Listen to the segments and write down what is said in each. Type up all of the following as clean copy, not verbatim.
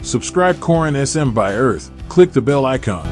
Subscribe Corin SM by Earth. Click the bell icon.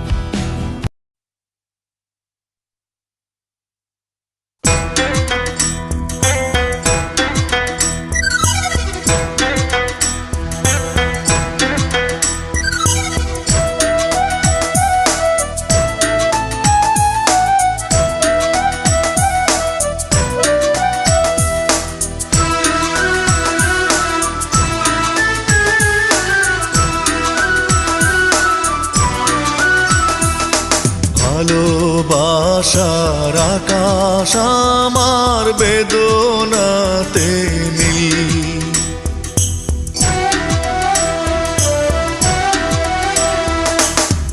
ভালোবাসার আকাশ আমার বেদনাতে নীল,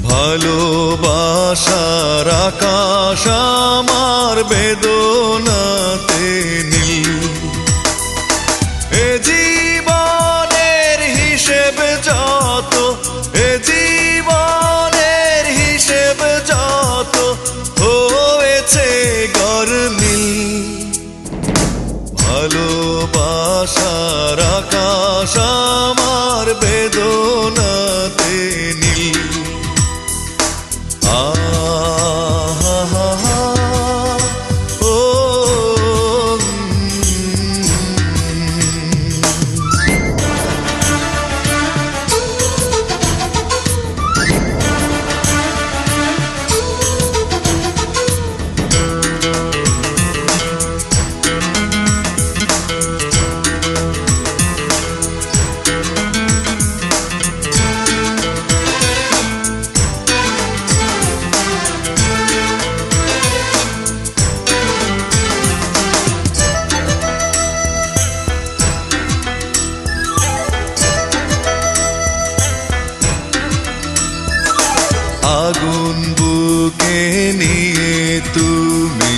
ভালোবাসার আকাশ আমার বেদনাতে নীল। এ জীবনের হিসেব যত, এ জীবনের হিসেব যত হয়েছে গরমিল। ভালোবাসার আকাশ আমার বেদনাতে নীল। আগুন বুকে নিয়ে তুমি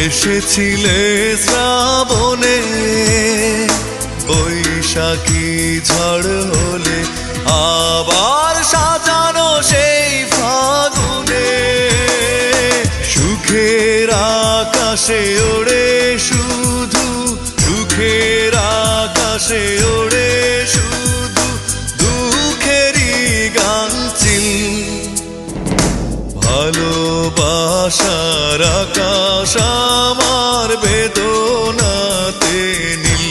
এসেছিলে শ্রাবণে, বৈশাখী ঝড় হলে আবার সাজানো সেই ফাগুনে। সুখের আকাশে ওড়ে শুধু, সুখের আকাশে ওড়ে শুধু দুঃখেরই গানচিল। ভালোবাসার আকাশ আমার বেদনাতে নীল।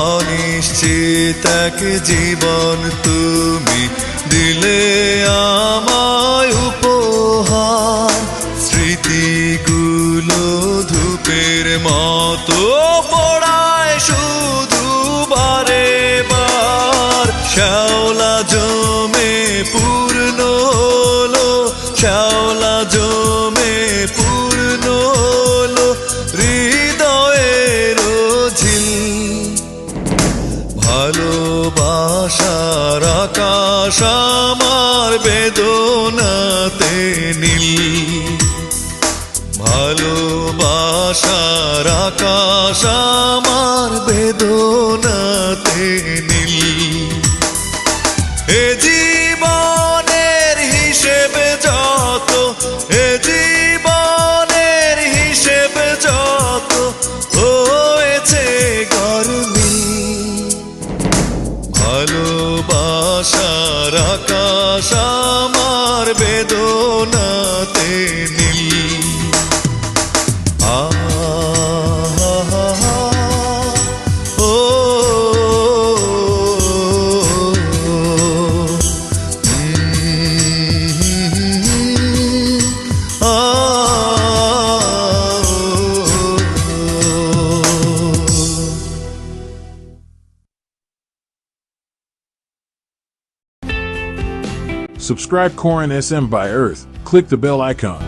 অনিশ্চিত এক জীবন তুমি দিলে আমায় উপহার। স্মৃতিগুলো ধূপের মতো পড়ায় শুধু বারে বার। শ্যাওলা জমে পূর্ণ হলো, শ্যাওলা জমে পূর্ণ হলো হৃদয়ের ঝিল। ভালোবাসার আকাশ আমার বেদনাতে নীল। ভালোবাসার আকাশ আমার বেদনাতে নীল। এ জীবনের হিসেব যত, এ জীবনের হিসেব যত হয়েছে গরমিল। ভালোবাসার আকাশ আমার বেদনাতে নীল। Subscribe Corin SM by Earth. Click the bell icon.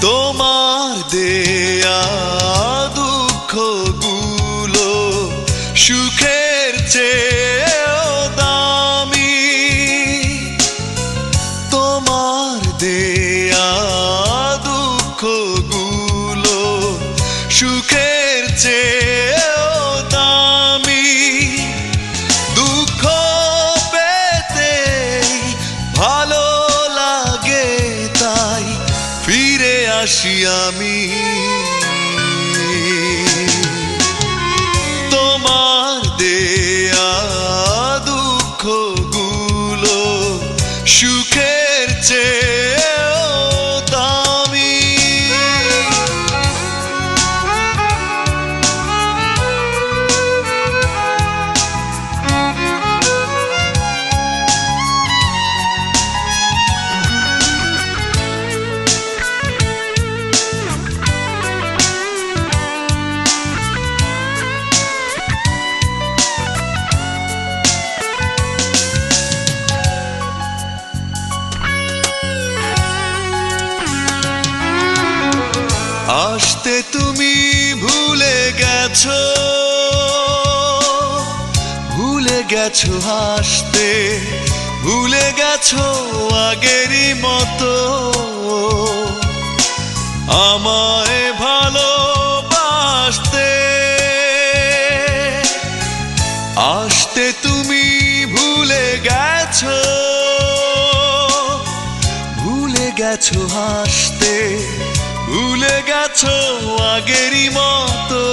তোমার দেয়া দুঃখগুলো সুখের চেয়েও দামি, তোমার দেয়া দুঃখগুলো সুখের চেয়েও দামি। দুঃখ পেতেই ভালো লাগে তাই ফিরে আসি আমি। তোমার দেয়া দুঃখগুলো সুখের চেয়েও দামি। আসতে তুমি ভুলে গেছো, ভুলে গেছো হাসতে, ভুলে গেছো আগেরই মতো আমায় ভালোবাসতে। আসতে তুমি ভুলে গেছো, ভুলে গেছো হাসতে, ভুলে গেছো আগেরই মতো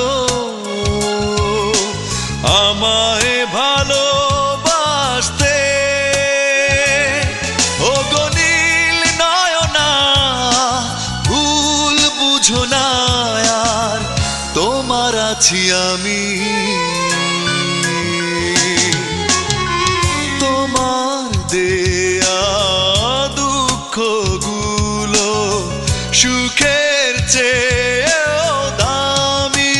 আমায় ভালোবাসতে। ও গো নীল নয়না ভুল বুঝো না আর তোমার আছি আমি। তোমার দেয়া দুঃখগুলো সুখের চেয়েও দামি।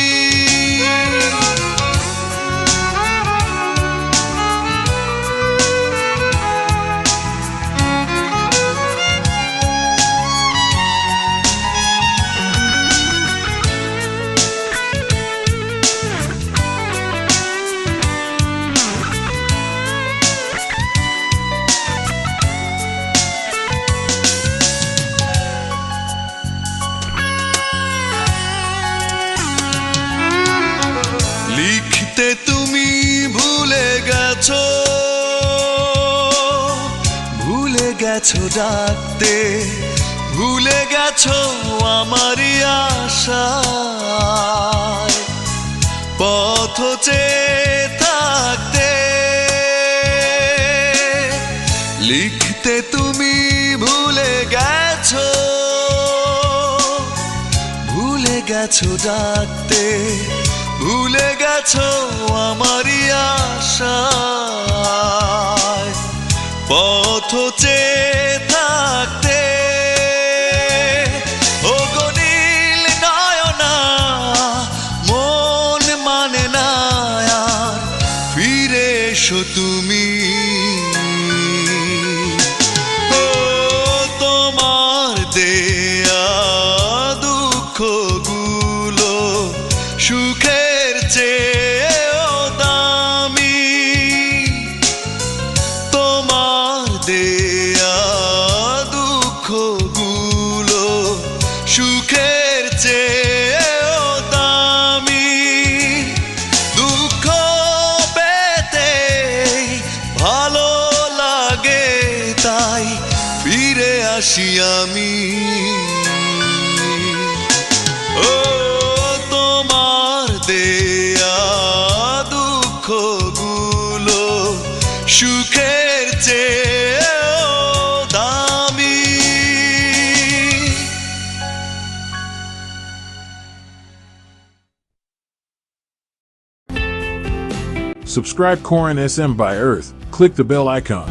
লিখতে তুমি ভুলে গেছো, ভুলে গেছো ডাকতে, ভুলে গেছো আমারই আশায় পথ চেয়ে থাকতে। লিখতে তুমি ভুলে গেছো, ভুলে গেছো ডাকতে, ভুলে গেছো আমারই আশায় পথ চেয়ে থাকতে। ও গো নীল নয়না মন মানে না আর ফিরে এসো তুমি। ও তোমার দেয়া দুঃখগুলো সুখের চেয়েও দামি। তোমার দেয়া দুঃখগুলো সুখের চেয়েও দামি। দুঃখ পেতেই ভালো লাগে তাই ফিরে আসি আমি। ও তোমার দেয়া দুঃখগুলো সুখে চেয়েও দামি। Subscribe Corin SM by Earth. Click the bell icon.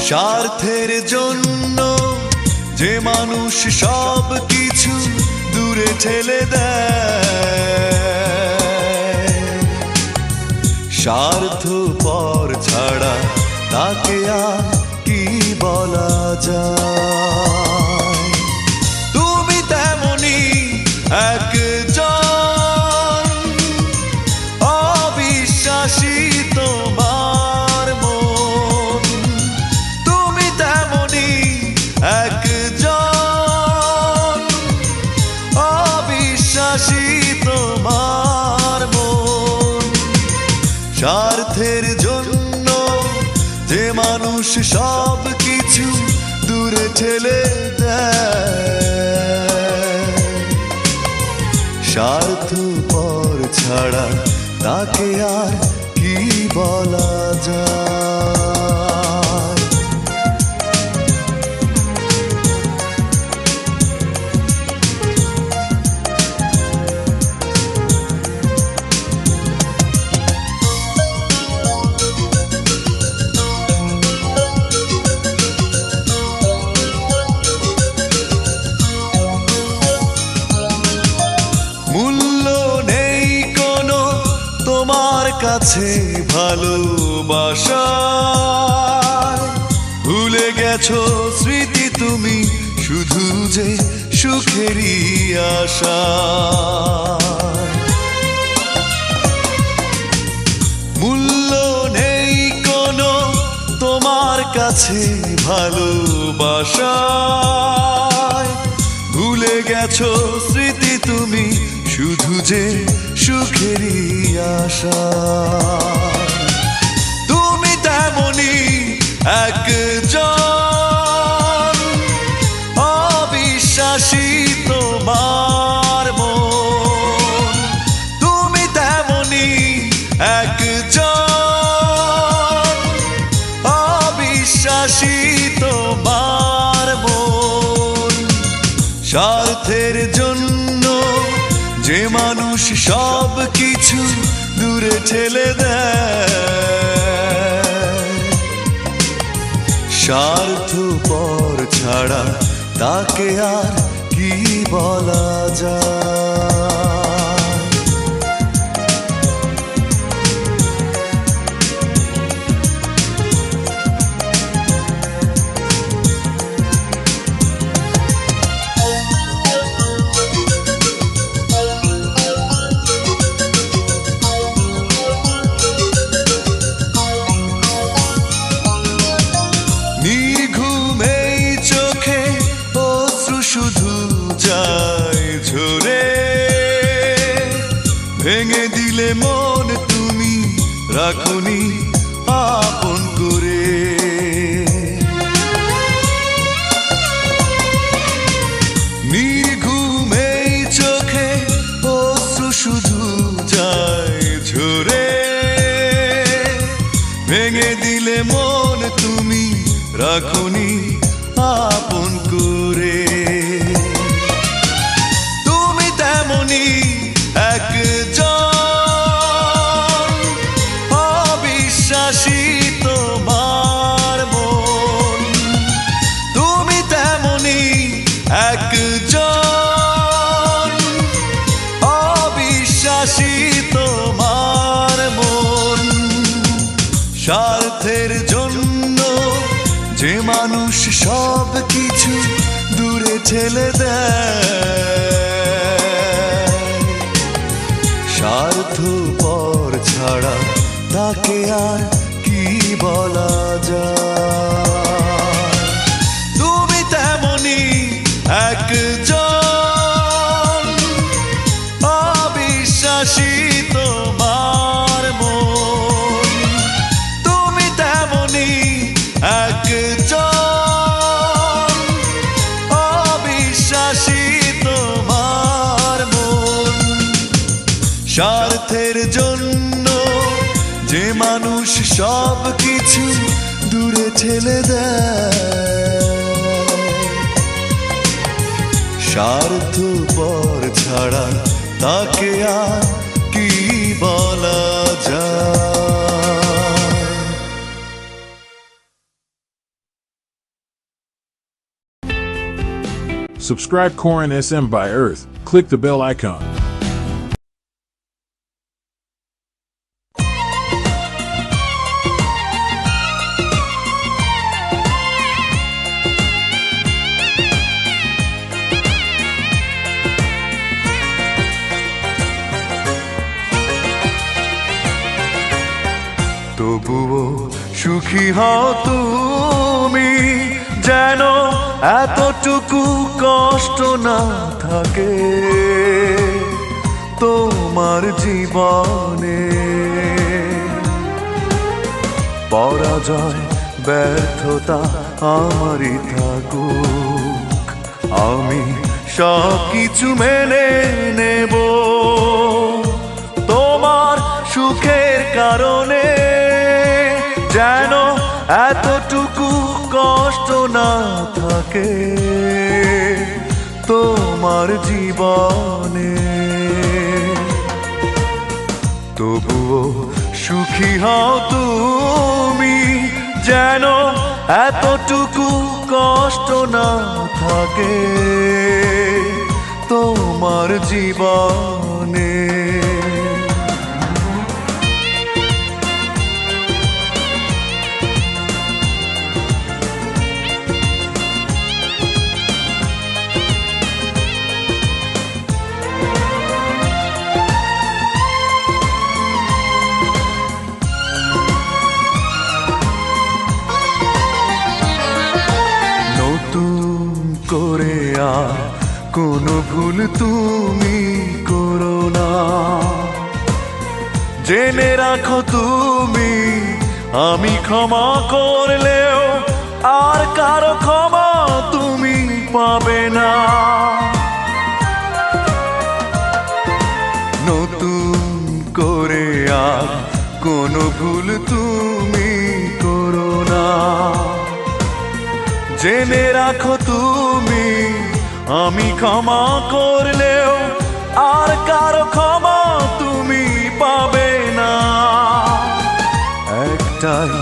স্বার্থের জন্য যে মানুষ সব কিছু দূরে ঠেলে দেয়, স্বার্থপর ছাড়া তাকে আর কি বলা যায়। তুমি তেমনি একজন অবিশ্বাসী, তোমার মন। তুমি তেমনি একজন অবিশ্বাসী, তোমার মন। স্বার্থের জন্য যে মানুষ সব কিছু দূরে ঠেলে দেয়, স্বার্থপর ছাড়া তাকে আর কি বলা যায়। মূল্য নেই কোনো তোমার কাছে ভালোবাসার, ভুলে গেছো স্মৃতি তুমি শুধু যে সুখেরই আশা। মূল্য নেই কোনো তোমার কাছে ভালোবাসার, ভুলে গেছো স্মৃতি তুমি শুধু যে সুখেরই আশা। তুমি তেমনি একজন অবিশ্বাসী, তোমার মন। তুমি তেমনি একজন অবিশ্বাসী, তোমার মন। স্বার্থের জন্য যে মানুষ সব কিছু দূরে ঠেলে দেয়, স্বার্থপর ছাড়া তাকে আর কি বলা যায়। শুধু যায় ঝরে, ভেঙে দিলে মন তুমি রাখনি আপন করে। নির্ঘুম এই চোখে অশ্রু শুধু যায় ঝরে, ভেঙে দিলে মন তুমি রাখনি আপন করে। তুমি তেমনি একজন অবিশ্বাসী, তোমার মন। তুমি তেমনি একজন অবিশ্বাসী, তোমার মন। স্বার্থের জন্য যে মানুষ সব কিছু দূরে ঠেলে দেয়, স্বার্থপর ছাড়া তাকে আর কি বলা যায়। তুমি তেমনি একজন অবিশ্বাসী তোমার মন, তুমি তেমনি একজন অবিশ্বাসী তোমার মন। স্বার্থের জন্য যে মানুষ সব কিছু দূরে ঠেলে দেয়, স্বার্থপর ছাড়া তাকে আর কি বলা যায়। Subscribe Corin SM by Earth. Click the bell icon. তবুও সুখী হও তুমি, যেন এতটুকু কষ্ট না থাকে তোমার জীবনে। পরাজয় ব্যর্থতা আমারই থাকুক, আমি সব কিছু মেনে নেব তোমার সুখের কারণে। যেন এতটুকু কষ্ট না থাকে তোমার জীবনে। তবুও সুখী হও তুমি, যেন এতটুকু কষ্ট না থাকে তোমার জীবনে। করে আর কোনো ভুল তুমি করো না, জেনে রাখো তুমি আমি ক্ষমা করলেও আর কারো ক্ষমা তুমি পাবে না। নতুন করে আর কোনো ভুল তুমি করো না, জেনে রাখো তুমি আমি ক্ষমা করলেও আর কারো ক্ষমা তুমি পাবে না। একটাই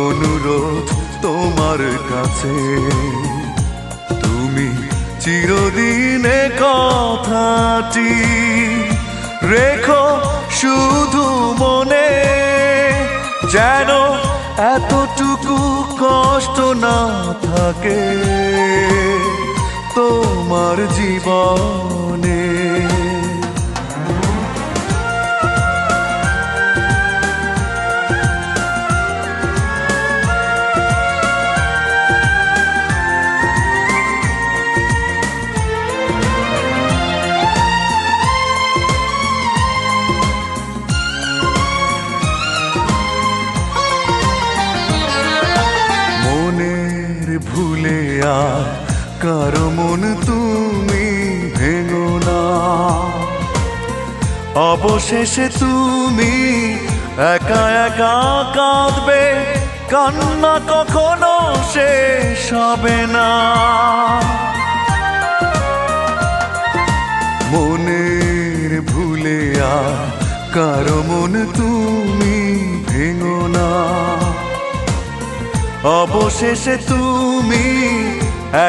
অনুরোধ তোমার কাছে, তুমি চিরদিনে কথাটি রেখো শুধু মনে, যেন এতটুকু কষ্ট না থাকে তোমার জীবনে। ভুলে আর কারো মন তুমি ভেঙো না, অবশেষে তুমি একা একা কাঁদবে, কান্না কখনো শেষ হবে না। মনের ভুলে আর কারো মন তুমি ভেঙো না, অবশেষে তুমি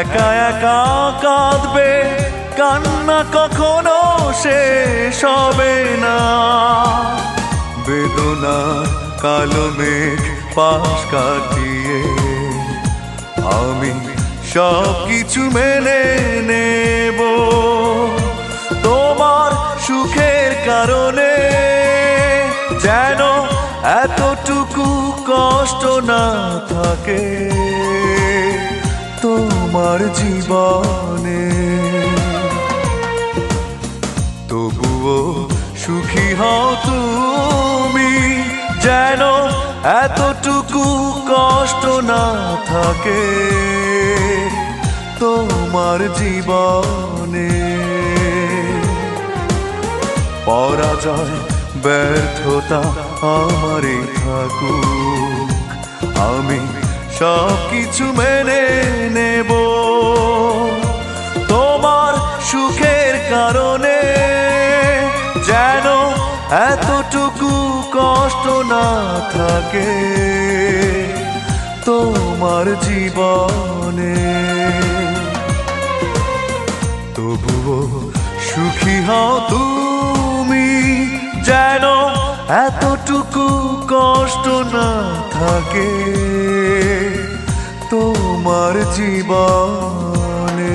একা একা কাঁদবে, কান্না কখনো শেষ হবে না। বেদনার কালো মেঘ পাশ কাটিয়ে আমি সব কিছু মেনে নেব তোমার সুখের কারণে, যেন এত কষ্ট না থাকে তোমার জীবনে, তবুও সুখী হও তুমি, যেন এতটুকু কষ্ট না থাকে তোমার জীবনে। পরাজয় ব্যর্থতা আমারই থাকুক, আমি সব কিছু মেনে নেব তোমার সুখের কারণে, যেন এতটুকু কষ্ট না থাকে তোমার জীবনে, তবুও সুখী হও তুমি, যেন এতটুকু কষ্ট না থাকে তোমার জীবনে।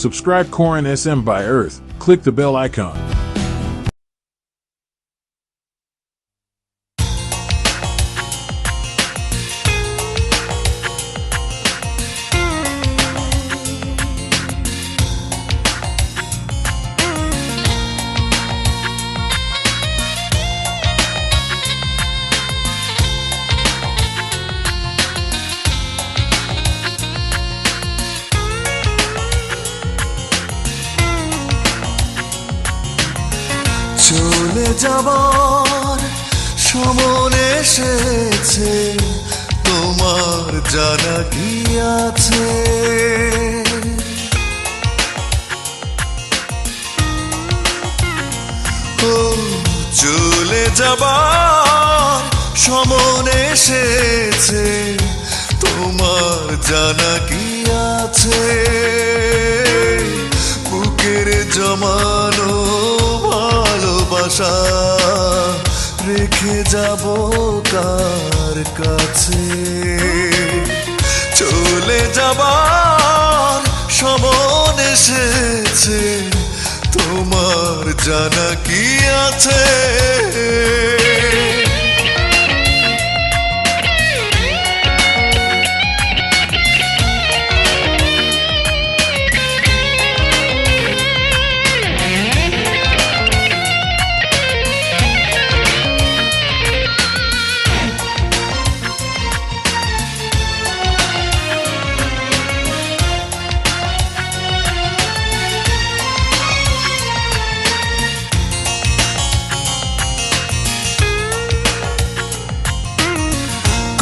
Subscribe Corin SM by Earth. Click the bell icon. চলে যাবার সময় এসেছে, তোমার জানা কি আছে? ও চলে যাবার সময় এসেছে, তোমার জানা কি আছে? বুকের জমানো ভালোবাসা রেখে যাব কার কাছে? চলে যাবার সময় এসেছে, তোমার জানা কি আছে?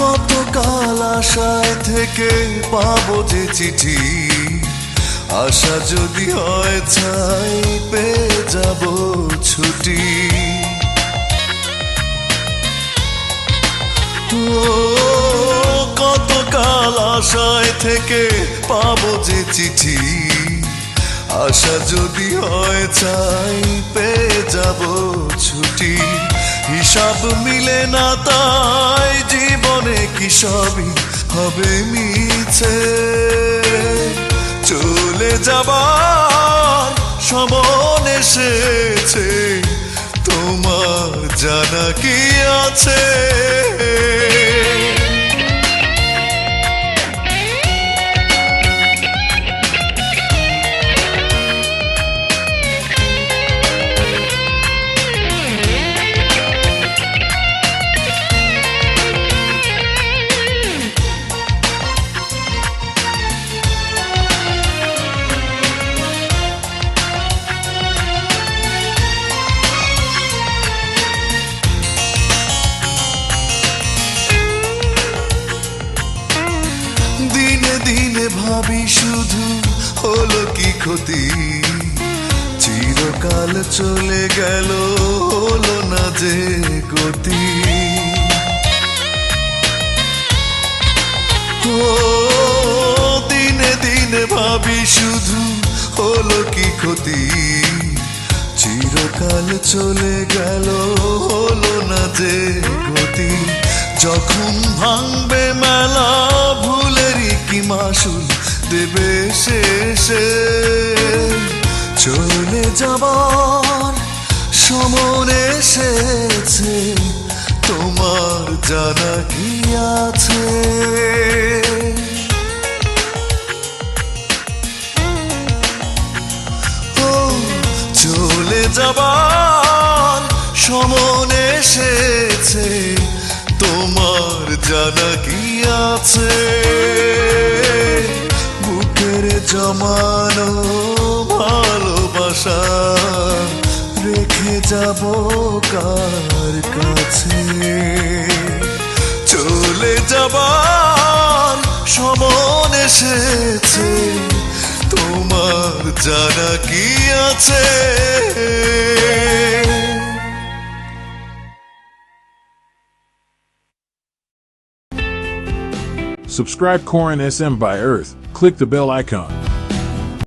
কতকাল আশায় থেকে পাবো যে চিঠি, আশা যদি হয় চাই পেয়ে যাব ছুটি। ও কতকাল আশায় থেকে পাবো যে চিঠি, আশা যদি হয় চাই পেয়ে যাব ছুটি। হিসাব মিলে না তাই জীবনে কি সবই হবে মিছে? চলে যাবার সময় এসেছে, তোমার জানা কি আছে? দিনে দিনে ভাবি শুধু হলো কি ক্ষতি, চিরকাল চলে গেল হলো না যে গতি। ও দিনে দিনে ভাবি শুধু হলো কি ক্ষতি, চিরকাল চলে গেল হলো না যে গতি। যখন ভাঙবে মেলা ভুলেরই কি মাসুল দেবে শেষে? চলে যাবার সময় এসেছে, তোমার জানা কি আছে? ও চলে যাবার সময় এসেছে, তোমার জানা কি আছে? বুকের জমানো ভালোবাসা রেখে যাব কার কাছে? চলে যাবার সময় এসেছে, তোমার জানা কি আছে? Subscribe Corin SM by Earth. Click the bell icon.